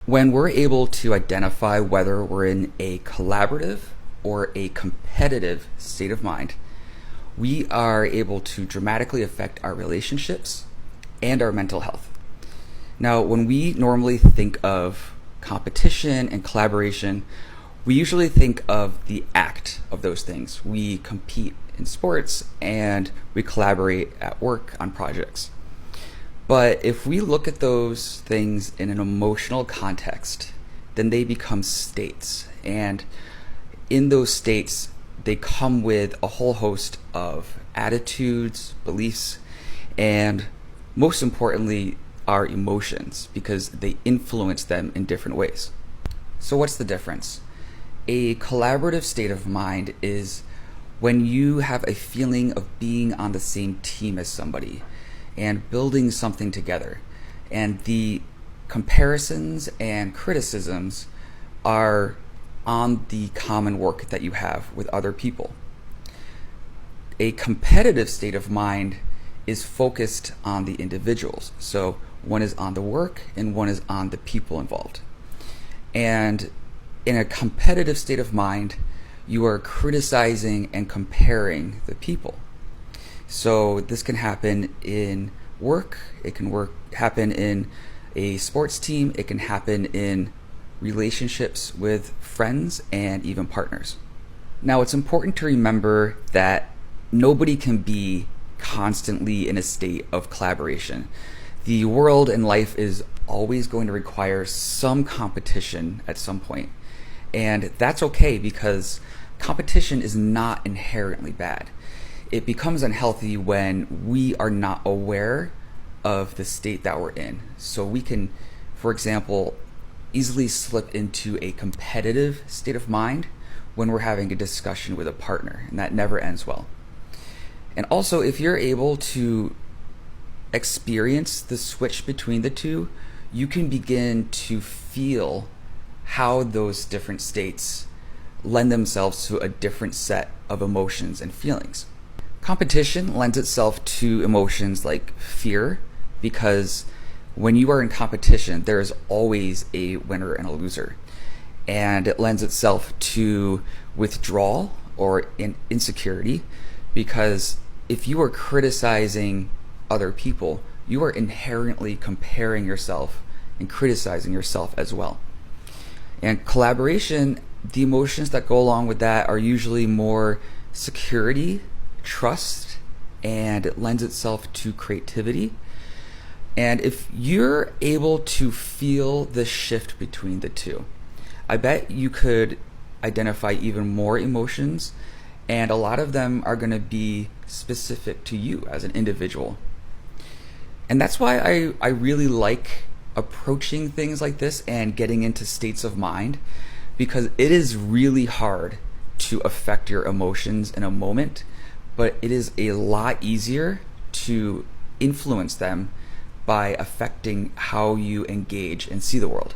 When we're able to identify whether we're in a collaborative or a competitive state of mind, we are able to dramatically affect our relationships and our mental health. Now, when we normally think of competition and collaboration, we usually think of the act of those things. We compete in sports and we collaborate at work on projects. But if we look at those things in an emotional context, then they become states. And in those states, they come with a whole host of attitudes, beliefs, and most importantly, our emotions, because they influence them in different ways. So what's the difference? A collaborative state of mind is when you have a feeling of being on the same team as somebody and building something together. And the comparisons and criticisms are on the common work that you have with other people. A competitive state of mind is focused on the individuals. So one is on the work and one is on the people involved. And in a competitive state of mind, you are criticizing and comparing the people. So this can happen in work, it can happen in a sports team, it can happen in relationships with friends and even partners. Now, it's important to remember that nobody can be constantly in a state of collaboration. The world and life is always going to require some competition at some point. And that's okay, because competition is not inherently bad. It becomes unhealthy when we are not aware of the state that we're in. So we can, for example, easily slip into a competitive state of mind when we're having a discussion with a partner, and that never ends well. And also, if you're able to experience the switch between the two, you can begin to feel how those different states lend themselves to a different set of emotions and feelings. Competition lends itself to emotions like fear, because when you are in competition, there is always a winner and a loser. And it lends itself to withdrawal or insecurity, because if you are criticizing other people, you are inherently comparing yourself and criticizing yourself as well. And collaboration, the emotions that go along with that are usually more security, trust, and it lends itself to creativity. And if you're able to feel the shift between the two, I bet you could identify even more emotions, and a lot of them are going to be specific to you as an individual. And that's why I really like approaching things like this and getting into states of mind, because it is really hard to affect your emotions in a moment, but it is a lot easier to influence them by affecting how you engage and see the world.